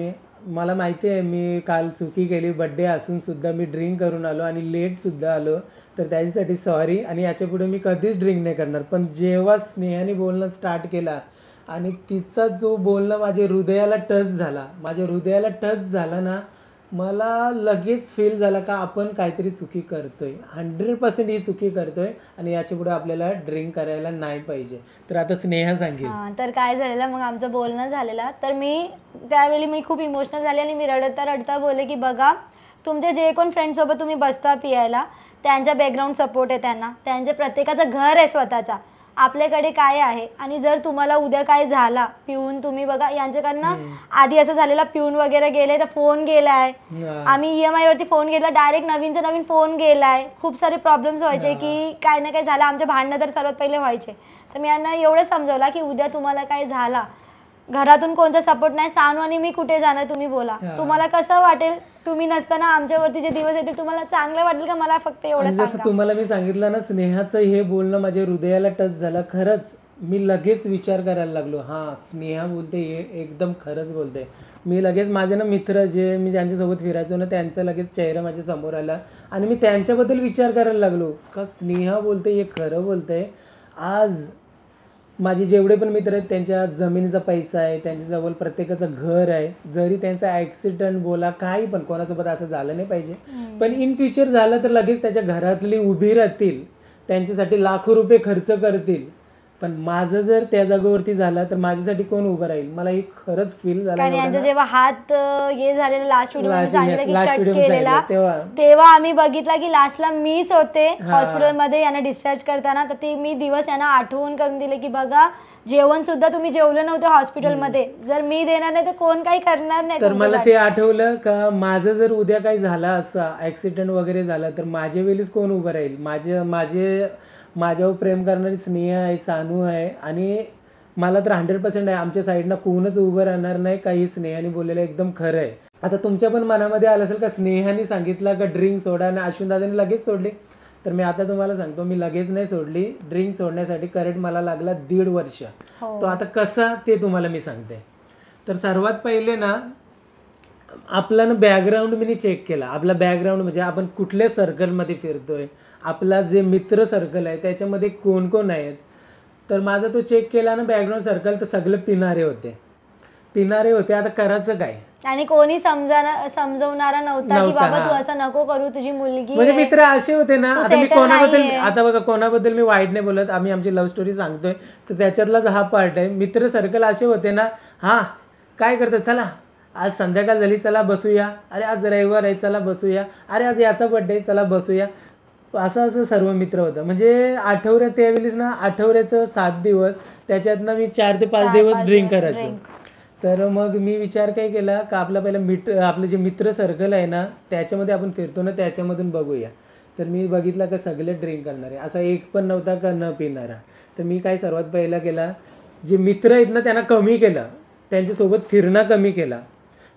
मला माहिती आहे मी काल चुकी केली, बर्थडे असून सुद्धा मी ड्रिंक करून आलो आणि लेट सुद्धा आलो, तर त्याच्यासाठी सॉरी. आणि याच्या पुढे मी कधीच ड्रिंक नाही करणार. पण जेव्हा स्नेहाने बोलणं स्टार्ट केला आणि तिचा जो बोलणं माझ्या हृदयाला टच झाला ना, मला लगेच फील झाला का आपण काहीतरी चुकी करतोय, 100% ही चुकी करतोय आणि याच्या पुढे आपल्याला ड्रिंक करायला नाही पाहिजे. तर आता स्नेहा सांगेल. तर काय झालेलं, मग आमचं बोलणं झालेलं, तर त्यावेळी मी खूप इमोशनल झाले आणि मी रडता बोलले की बघा, तुमचे जे कोण फ्रेंडसोबत तुम्ही बसता पियायला, त्यांच्या बॅकग्राऊंड सपोर्ट आहे, त्यांच्या प्रत्येकाचं घर आहे स्वतःचा, आपल्याकडे काय आहे. आणि जर तुम्हाला उद्या काय झाला पिऊन, तुम्ही बघा यांच्याकडनं आधी असं झालेला, पिऊन वगैरे गेले तर फोन गेलाय, आम्ही EMI वरती फोन घेतला, डायरेक्ट नवीन फोन गेलाय, खूप सारे प्रॉब्लेम्स व्हायचे की काय ना काय झालं, आमच्या भांडणं तर सर्वात पहिले व्हायचे. तर मी यांना एवढं समजवलं की उद्या तुम्हाला काय झाला, घरातून कोणता सपोर्ट नाही, सानू आणि मी कुठे जाणार, तुम्ही बोला, तुम्हाला कसं वाटेल, तुम्ही नसताना आमच्यावरती जे दिवस येतील तुम्हाला चांगलं वाटेल का, मला फक्त एवढं सांगा. जसं तुम्हाला मी सांगितलं ना, स्नेहाचं हे बोलणं माझ्या हृदयाला टच झालं. खरंच मी लगेच विचार करायला लागलो, स्नेहा बोलते हे एकदम खरंच बोलते. मी लगेच माझे ना मित्र जे मी ज्यांच्यासोबत फिरायचो ना, त्यांचा लगेच चेहरा माझ्या समोर आला आणि मी त्यांच्याबद्दल विचार करायला लागलो का स्नेहा बोलते हे खरं बोलते. आज माझे जेवढे पण मित्र आहेत त्यांच्या जमिनीचा पैसा आहे, त्यांच्याजवळ प्रत्येकाचं घर आहे. जरी त्यांचा ॲक्सिडेंट बोला काही पण कोणासोबत असं झालं नाही पाहिजे, पण इन फ्युचर झालं तर लगेच त्याच्या घरातली उभी राहतील, त्यांच्यासाठी लाखो रुपये खर्च करतील. पण माझं जर त्या जागेवरती झालं तर माझ्यासाठी कोण उभं राहील, मला ही खरंच फील झालं. कारण यांचा जेव्हा हात हे झालेला लास्ट व्हिडिओ सांगितलं की last कट video केलेला, तेव्हा आम्ही बघितला की लास्टला मीच होते हॉस्पिटलमध्ये यांना डिस्चार्ज करताना. तर ते मी दिवस यांना आठवून करून दिले की बघा जेवण सुद्धा तुम्ही जेवलं नव्हतं हॉस्पिटलमध्ये, जर मी देणार नाही तर कोण काही करणार नाही. तर मला ते आठवलं का माझं जर उद्या काही झालं असं ऍक्सिडेंट वगैरे झाला तर माझ्या वेळीच कोण उभं राहील. माझ्यावर प्रेम करणारी स्नेहा आहे, सानू आहे, आणि मला तर 100% आहे आमच्या साईडनं कोणच उभं राहणार नाही. काही स्नेहाने बोललेलं एकदम खरं आहे. आता तुमच्या पण मनामध्ये आलं असेल का स्नेहाने सांगितलं का ड्रिंक सोडा आणि अश्विन दादाने लगेच सोडली. तर मी आता तुम्हाला सांगतो मी लगेच नाही सोडली. ड्रिंक सोडण्यासाठी करेक्ट मला लागला 1.5 वर्ष. तो आता कसा ते तुम्हाला मी सांगते. तर सर्वात पहिले ना आपला ना बॅकग्राऊंड मी चेक केला. आपला बॅकग्राऊंड म्हणजे आपण कुठल्या सर्कलमध्ये फिरतोय, आपला जे मित्र सर्कल आहे त्याच्यामध्ये कोण कोण आहेत. तर माझा तो चेक केला ना बॅकग्राऊंड सर्कल, तर सगळे पिणारे होते. आता करायचं काय, आणि कोणी समजवणारा नव्हता की बाबा तू असं नको करू, तुझी मुलगी म्हणजे मित्र असे होते ना. आता मी कोणाबद्दल आता बघा कोणाबद्दल मी वाईट नाही बोलत, आम्ही आमची लव्ह स्टोरी सांगतोय तर त्याच्यातलाच हा पार्ट आहे. मित्र सर्कल असे होते ना, हा काय करतात, चला आज संध्याकाळ झाली चला बसूया, अरे आज रविवार आहे चला बसूया, अरे आज याचा बर्थडे चला बसूया, असं सर्व मित्र होतं. म्हणजे आठवड्यात त्यावेळेस ना आठवड्याचं 7 दिवस त्याच्यातनं मी 4 ते 5 दिवस ड्रिंक करायचो. तर मग मी विचार काय केला का आपला पहिला आपलं जे मित्र सर्कल आहे ना त्याच्यामध्ये आपण फिरतो ना त्याच्यामधून बघूया. तर मी बघितलं का सगळे ड्रिंक करणारे, असा एक पण नव्हता का न पिणारा. तर मी काय सर्वात पहिला केला, जे मित्र आहेत ना त्यांना कमी केलं, त्यांच्यासोबत फिरणं कमी केला.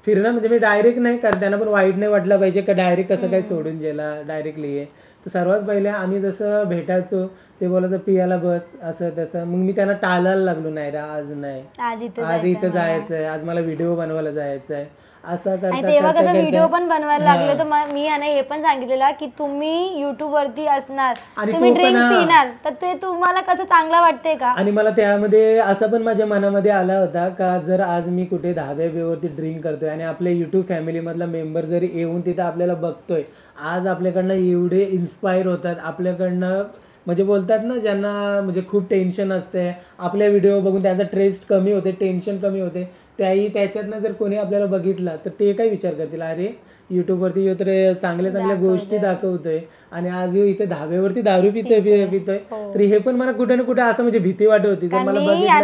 फिरणं म्हणजे मी डायरेक्ट नाही, कारण त्यांना पण वाईट नाही वाटलं पाहिजे का डायरेक्ट कसं काय सोडून गेला डायरेक्टली आहे. तर सर्वात पहिले आम्ही जसं भेटायचो ते बोलायचं पियाला बस असं तसं. मग मी त्यांना टाळायला लागलो, नाही रा आज नाही, आज इथं जायचं आहे, आज मला व्हिडिओ बनवायला जायचं आहे, असं करता. तेव्हा कसं व्हिडिओ पण बनवायला लागले तर मी यांना हे पण सांगितलेलं की तुम्ही युट्यूब वरती असणार, तुम्ही ड्रिंक पिणार तर ते तुम्हाला कसं चांगलं वाटते का. आणि मला त्यामध्ये असं पण माझ्या मनामध्ये आला होता का जर आज मी कुठे धाब्यावरती ड्रिंक करतोय आणि आपल्या युट्यूब फॅमिली मधला मेंबर जरी येऊन तिथं आपल्याला बघतोय, आज आपल्याकडनं एवढे इन्स्पायर होतात आपल्याकडनं, म्हणजे बोलतात ना ज्यांना म्हणजे खूप टेन्शन असते आपल्या व्हिडिओ बघून त्यांचा स्ट्रेस कमी होते, टेन्शन कमी होते, त्याच्यातनं जर कोणी आपल्याला बघितलं तर ते काय विचार करतील, अरे युट्यूबवरती येऊ तर चांगल्या गोष्टी दाखवतोय आणि आज इथे धाब्यावरती दारू पितोय. तर हे पण मला कुठे ना कुठे असं म्हणजे भीती वाटत होती.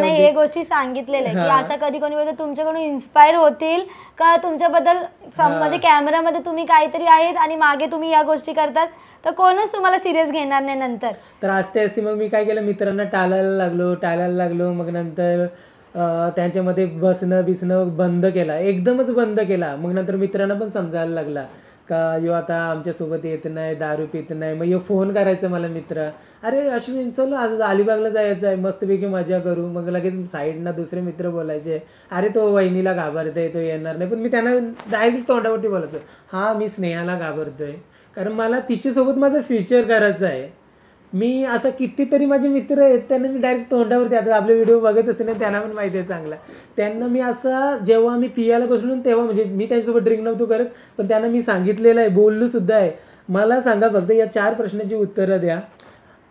हे गोष्टी सांगितलेल्या की असं कधी कोणी बोलतो तुमच्याकडून इन्स्पायर होतील का तुमच्याबद्दल, म्हणजे कॅमेरामध्ये तुम्ही काहीतरी आहेत आणि मागे तुम्ही या गोष्टी करतात तर कोणच तुम्हाला सिरियस घेणार नाही नंतर. तर आस्ते मग मी काय केलं, मित्रांना टाळायला लागलो. मग नंतर त्यांच्यामध्ये बसणं बंद केला, एकदमच बंद केला. मग नंतर मित्रांना पण समजायला लागला का यो आता आमच्यासोबत येत नाही, दारू पित नाही. मग यो फोन करायचं मला मित्र, अरे अश्विन चल आज अलिबागला जायचं आहे, मस्तपैकी मजा करू. मग लगेच साईडना दुसरे मित्र बोलायचे, अरे तो वहिनीला घाबरतोय, तो येणार नाही. पण मी त्यांना डायरेक्ट तोंडावरती बोलायचो, हा मी स्नेहाला घाबरतोय कारण मला तिच्यासोबत माझं फ्युचर करायचं आहे. मी असं कितीतरी माझे मित्र आहेत त्यांना मी डायरेक्ट तोंडावरती, आता आपले व्हिडिओ बघत असते ना त्यांना पण माहिती आहे चांगला, त्यांना मी असं जेव्हा मी पियाला बसलो तेव्हा म्हणजे मी त्यांच्यासोबत ड्रिंक नव्हतो करत, पण त्यांना मी सांगितलेलं आहे, बोललो सुद्धा आहे. मला सांगा फक्त या 4 प्रश्नांची उत्तरं द्या.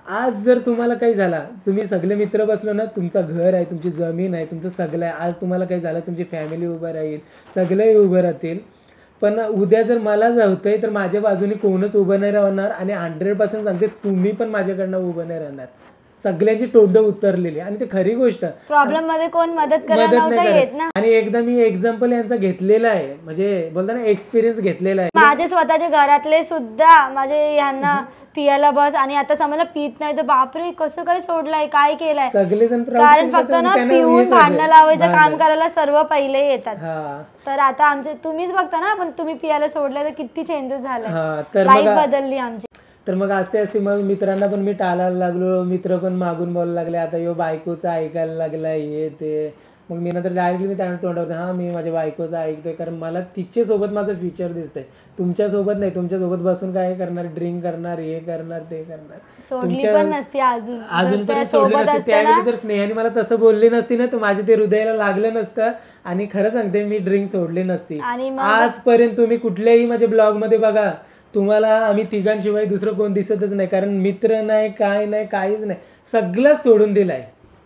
आज जर तुम्हाला काही झाला, तुम्ही सगळे मित्र बसलो ना, तुमचं घर आहे, तुमची जमीन आहे, तुमचं सगळं आहे, आज तुम्हाला काही झालं तुमची फॅमिली उभं राहील, सगळे उभं राहतील. पण उद्या जर मला जावतंय तर माझ्या बाजूने कोणच उभं नाही राहणार आणि 100% सांगते तुम्ही पण माझ्याकडनं उभं नाही राहणार. सगळ्यांची तोंड उतरलेली आणि ते खरी गोष्ट, प्रॉब्लेम मध्ये कोण मदत करायला येत ना. आणि एकदा मी एक्झाम्पल यांचा घेतलेला आहे, म्हणजे बोलता ना एक्सपिरियन्स घेतलेला आहे. माझे स्वतःच्या घरातले सुद्धा माझे यांना पियाला बस आणि आता समजलं पित नाही तर बापरे कसं काय सोडलंय, काय केलंय. सगळेजण कारण फक्त ना पिऊन भांडणं लावायचं काम करायला सर्व पहिले येतात. तर आता आमचे तुम्हीच बघता ना, पण तुम्ही पियाला सोडलं तर किती चेंजेस झाले, लाईफ बदलली आमची. तर मग आस्ते मग मित्रांना पण मी टाळायला लागलो, मित्र पण मागून बोलायला लागले, आता यो बायकोचं ऐकायला लागला हे ते. मग मी नंतर डायरेक्टली मी त्यांना तोंडावर हा मी माझ्या बायकोचं ऐकतोय, कारण मला तिच्यासोबत माझं फ्युचर दिसतंय, तुमच्यासोबत नाही. तुमच्यासोबत बसून काय करणार, ड्रिंक करणार, हे करणार, ते करणार. सोडली पण नसती अजूनपर्यंत सोडली नसती. त्यावेळी जर स्नेहाने मला तसं बोलली नसती ना, तर माझ्या ते हृदयाला लागलं नसतं. आणि खरं सांगते मी ड्रिंक सोडली नसती. आजपर्यंत तुम्ही कुठल्याही माझ्या ब्लॉग मध्ये बघा, तुम्हाला आम्ही तिघांशिवाय दुसरं कोण दिसतच नाही, कारण मित्र नाही, काय नाही, काहीच नाही, सगळं सोडून दिलंय.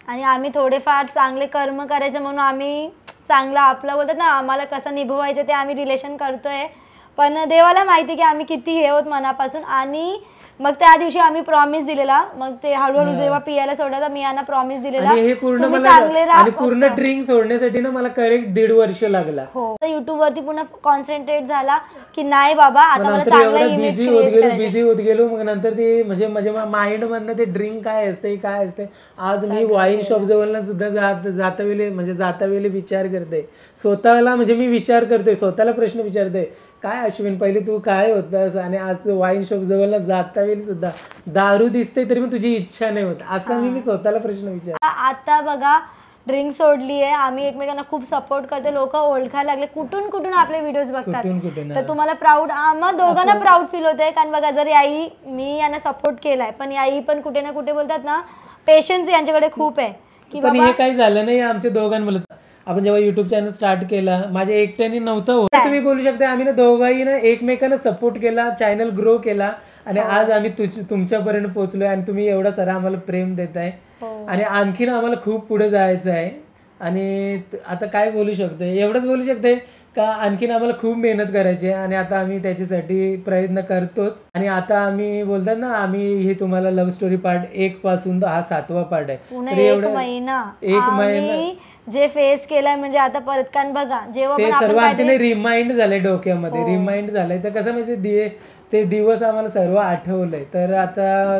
आणि आम्ही थोडेफार चांगले कर्म करायचे म्हणून आम्ही चांगलं आपलं बोलतात ना, आम्हाला कसं निभवायचं ते आम्ही रिलेशन करतोय. पण देवाला माहिती की आम्ही किती हे होत मनापासून. आणि मग त्या दिवशी आम्ही प्रॉमिस दिलेला, मग ते हळूहळू जेव्हा पियाला सोडायला मी यांना प्रॉमिस दिलेला, हे पूर्ण ड्रिंक सोडण्यासाठी ना मला करेक्ट 1.5 वर्ष लागला. हो, युट्यूब वरती पुन्हा कॉन्सन्ट्रेट झाला की नाही बाबा आता मला चांगला इमेज बिझी होत गेलो. मग नंतर ते म्हणजे माझ्या माइंड मधनं ते ड्रिंक काय असते. आज मी वाईन शॉप जवळ सुद्धा जाता वेळी विचार करते स्वतःला, म्हणजे मी विचार करतोय स्वतःला, प्रश्न विचारतोय काय अश्विन पहिले तू काय होतास, आणि आज वाईन शॉप जवळ जाता वेळी सुद्धा दारू दिसते तरी पण तुझी इच्छा नाही होत, असं मी स्वतःला प्रश्न विचार. आता बघा ड्रिंक सोडली आहे, आम्ही एकमेकांना खूप सपोर्ट करतो, लोक ओळखायला लागले, कुठून कुठून आपले व्हिडिओज बघतात. तर तुम्हाला प्राऊड, आम्हा दोघांना प्राऊड फील होतंय. कारण बघा जर आई मी यांना सपोर्ट केलाय, पण आई पण कुठे ना कुठे बोलतात ना, पेशन्स यांच्याकडे खूप आहे की पण हे काही झालं नाही आमच्या दोघांमुळे. आपण जेव्हा युट्यूब चॅनल स्टार्ट केला, माझ्या एकट्याने नव्हतं होत, तुम्ही बोलू शकता. आम्ही ना दोघाही ना एकमेकांना सपोर्ट केला, चॅनल ग्रो केला, आणि आज आम्ही तुमच्यापर्यंत पोहोचलोय. आणि तुम्ही एवढा सारा आम्हाला प्रेम देताय, आणि आणखीन आम्हाला खूप पुढे जायचं आहे. आणि आता काय बोलू शकते, एवढंच बोलू शकते का आणखीन आम्हाला खूप मेहनत करायची आहे, आणि आता आम्ही त्याच्यासाठी प्रयत्न करतोच. आणि आता आम्ही बोलतात ना, आम्ही हे तुम्हाला लव्ह स्टोरी पार्ट 1 पासून हा 7वा पार्ट आहे. एक महिना जे फेस केलाय, म्हणजे आता परत कान बघा जेव्हा ते सर्व आमच्या रिमाइंड झालंय डोक्यामध्ये, रिमाइंड झालंय. तर कसं म्हणजे ते दिवस आम्हाला सर्व आठवलंय. तर आता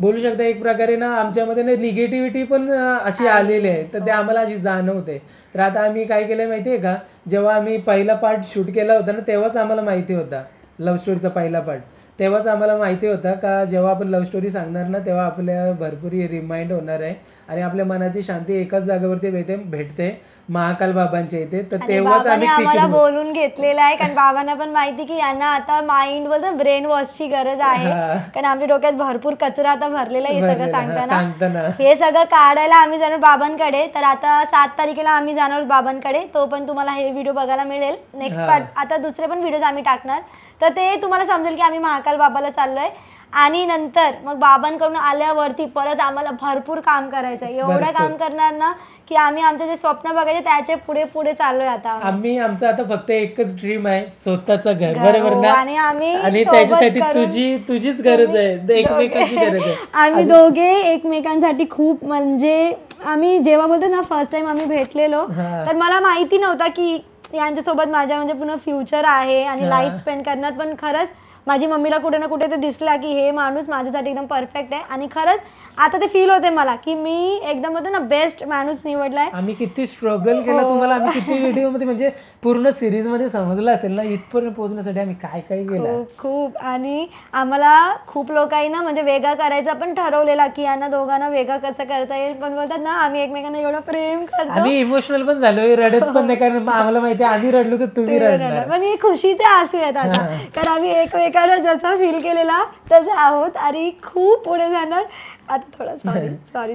बोलू शकता एक प्रकारे ना आमच्यामध्ये ना निगेटिव्हिटी पण अशी आलेली आहे, तर ते आम्हाला अशी जाणवते. तर आता आम्ही काय केलंय माहितीये का, जेव्हा आम्ही पहिला पार्ट शूट केला होता ना, तेव्हाच आम्हाला माहिती होता लव्ह स्टोरीचा पहिला पार्ट, तेव्हाच आम्हाला माहिती होतं का जेव्हा आपण लव्ह स्टोरी सांगणार ना, तेव्हा आपल्या भरपूर रिमाइंड होणार आहे, आणि आपल्या मनाची शांती एकाच जागेवरती भेटते महाकाल बाबांच्या इथे. तर तेव्हाच आम्हाला बोलून घेतलेलं आहे, कारण बाबांना पण माहिती की यांना आता माइंड बोलतो ब्रेन वॉशची गरज आहे, कारण आमच्या डोक्यात भरपूर कचरा आता भरलेला आहे. हे सगळं सांगताना हे सगळं काढायला आम्ही जाणार बाबांकडे. तर आता 7 तारखेला आम्ही जाणार बाबांकडे, तो पण तुम्हाला हे व्हिडिओ बघायला मिळेल. नेक्स्ट पार्ट आता दुसरे पण व्हिडिओज आम्ही टाकणार, तर ते तुम्हाला समजेल की आम्ही महाकाल बाबाला चाललोय. आणि नंतर मग बाबांकडून आल्यावरती परत आम्हाला भरपूर काम करायचं, एवढं काम करणार ना की आम्ही आमचे जे स्वप्न बघायचे त्याचे पुढे पुढे चाललोय. आता आमचं आता फक्त एकच ड्रीम आहे, स्वतःचं घर, बरोबर ना, आणि त्याच्यासाठी तुझीच गरज आहे, एकमेकांची गरज आहे. आम्ही दोघे एकमेकांसाठी खूप, म्हणजे आम्ही जेव्हा बोलतो ना फर्स्ट टाइम आम्ही भेटलेलो, तर मला माहिती नव्हता की यांच्यासोबत माझ्या म्हणजे पूर्ण फ्युचर आहे आणि लाईफ स्पेंड करणार. पण खरंच माझी मम्मीला कुठे ना कुठे ते दिसला की हे माणूस माझ्यासाठी एकदम परफेक्ट आहे. आणि खरंच आता ते फील होते मला की मी एकदम होतो ना बेस्ट माणूस निवडलाय. आम्ही किती स्ट्रगल केलं, तुम्हाला आम्ही किती व्हिडिओ मध्ये म्हणजे पूर्ण सिरीज मध्ये समजलं असेल ना, इथपर्यंत पोहोचण्यासाठी आम्ही काय काय केलं. खूप. आणि आम्हाला खूप लोकांनी ना म्हणजे वेगळा करायचा पण ठरवलेला की यांना दोघांना वेगळा कसं करता येईल. पण बोलतात ना आम्ही एकमेकांना एवढं प्रेम करतो, आम्ही इमोशनल पण झालोय, रडत पण नाही, कारण आम्हाला माहिती आहे आम्ही रडलो तर तुम्ही रडणार. पण हे खुशीचे आसू आहेत आता, कारण आम्ही एकमेकांना जसा फील केलेला तसं आहोत. आणि खूप पुढे जाणार आता, थोडं सॉरी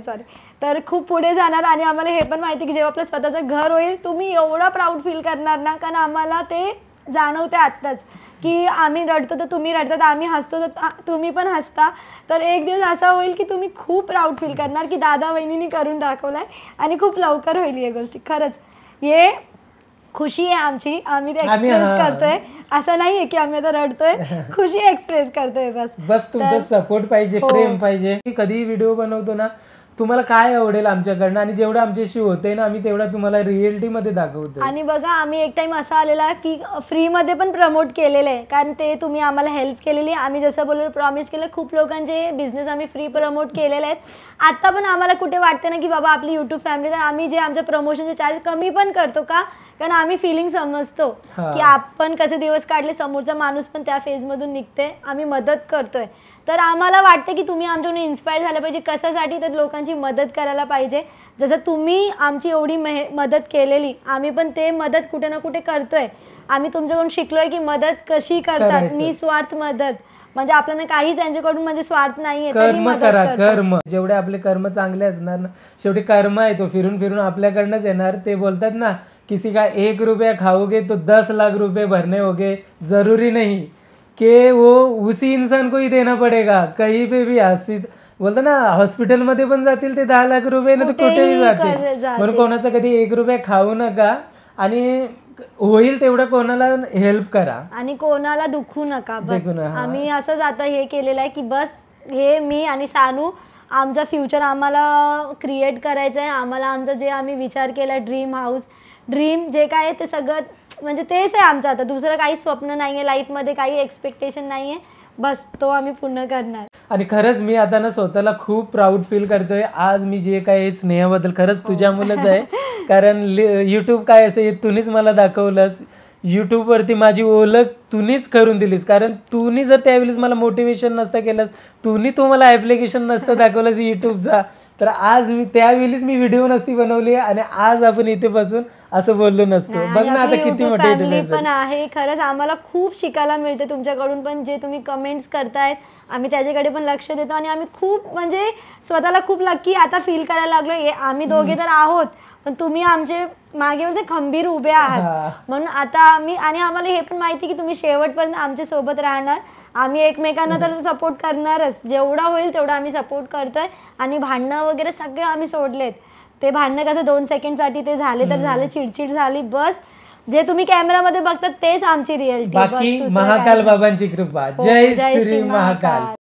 तर खूप पुढे जाणार. आणि आम्हाला हे पण माहिती की जेव्हा आपलं स्वतःचं घर होईल तुम्ही एवढा प्राऊड फील करणार ना, कारण आम्हाला ते जाणवते आत्ताच की आम्ही रडतो तर तुम्ही रडतात, आम्ही हसतो तर तुम्ही पण हसता. तर एक दिवस असा होईल की तुम्ही खूप प्राऊड फील करणार की दादा वहिनींनी करून दाखवलाय, आणि खूप लवकर होईल या गोष्टी. खरंच हे खुशी आहे आमची, आम्ही ते एक्सप्रेस करतोय, असं नाहीये की आम्ही आता रडतोय, खुशी एक्सप्रेस करतोय. बस तुमचा सपोर्ट पाहिजे, प्रेम पाहिजे. कधी व्हिडिओ बनवतो ना, तुम्हाला काय आवडेल आमच्याकडनं, आणि जेवढं आमच्याशी होतंय ना आम्ही तेवढा तुम्हाला रिअलिटी मध्ये दाखवतो. आणि बघा आम्ही एक टाइम असा आलेला की फ्री मध्ये पण प्रमोट केलेलं आहे, कारण ते तुम्ही आम्हाला हेल्प केलेली. आम्ही जसं बोललो प्रॉमिस केलं, खूप लोकांचे बिझनेस आम्ही फ्री प्रमोट केलेले आहेत. आता पण आम्हाला कुठे वाटतं ना की बाबा आपली युट्यूब फॅमिली, तर आम्ही जे आमच्या प्रमोशनचे चार्ज कमी पण करतो का, कारण आम्ही फिलिंग समजतो की आपण कसे दिवस काढले, समोरचा माणूस पण त्या फेज मधून निघते, आम्ही मदत करतोय. तर आम्हाला वाटतं की तुम्ही आमच्याकडून इन्स्पायर झाले पाहिजे. कशासाठी तर लोकांची एकमेकांची मदत करायला पाहिजे. जसं तुम्ही आमची एवढी मदत केलेली, आम्ही पण ते मदत कुठे ना कुठे करतोय. आम्ही तुमच्याकडून शिकलोय की मदत कशी करतात, निस्वार्थ मदत. म्हणजे आपल्याला काही त्यांच्याकडून म्हणजे स्वार्थ नाहीये, कर्म करा, कर्म. जेवढे आपले कर्म चांगले असणार ना, शेवटी कर्म आहे तो फिरून फिरून आपल्याकडनंच येणार. ते बोलतात ना, किसी का 1 रुपया खाओगे तो 10 लाख रुपए भरने होगे. जरूरी नहीं कि वो उसी इंसान को ही देना पडेगा, कहीं पे भी. बोलतो ना, हॉस्पिटलमध्ये पण जातील ते 10 लाख रुपये ना, तर कुठेही जातील. म्हणून कोणाचा कधी 1 रुपया खाऊ नका आणि होईल तेवढं कोणाला हेल्प करा आणि कोणाला दुखू नका. बस आम्ही असंच आता हे केलेलं आहे की बस हे मी आणि सानू आमचा फ्युचर आम्हाला क्रिएट करायचं आहे. आम्हाला आमचं जे आम्ही विचार केला, ड्रीम हाऊस, ड्रीम जे काय आहे ते सगळं म्हणजे तेच आहे आमचं. आता दुसरं काहीच स्वप्न नाही आहे लाईफमध्ये, काही एक्सपेक्टेशन नाही आहे. बस तो आम्ही पूर्ण करणार. आणि खरंच मी आता ना स्वतःला खूप प्राऊड फील करतोय. आज मी जे काय स्नेहाबद्दल खरंच तुझ्यामुळेच आहे. कारण यूट्यूब काय असते हे तूनीच मला दाखवलंस. यूट्यूबवरती माझी ओळख तूनीच करून दिलीस. कारण तूनी जर त्यावेळेस मला मोटिवेशन नसतं केलंस, तू मला ॲप्लिकेशन नसतं दाखवलंस यूट्यूबचा, तर आज मी त्यावेळेस मी व्हिडिओ नसती बनवली आणि आज आपण इथे बसून असं बोललो नसतो. बघ ना आता किती मोठी पण आहे. खरंच आम्हाला खूप शिकायला मिळते तुमच्याकडून पण. जे तुम्ही कमेंट्स करतायत आम्ही त्याच्याकडे पण लक्ष देतो आणि आम्ही खूप म्हणजे स्वतःला खूप लकी आता फील करायला लागलो. आम्ही दोघे तर आहोत पण तुम्ही आमचे मागे बोलते खंबीर उभे आहात. म्हणून आता आम्ही आणि आम्हाला हे पण माहिती की तुम्ही शेवटपर्यंत आमच्या सोबत राहणार. आम्ही एकमेकांना तर सपोर्ट करणारच, जेवढा होईल तेवढा आम्ही सपोर्ट करतोय. आणि भांडणं वगैरे सगळे आम्ही सोडलेत. ते भांडणं कसं 2 सेकंडसाठी ते झाले तर झाले, चिडचिड झाली, बस. जे तुम्ही कॅमेरामध्ये बघतात तेच आमची रिअलिटी. बाकी महाकाल बाबांची कृपा. जय श्री महाकाल.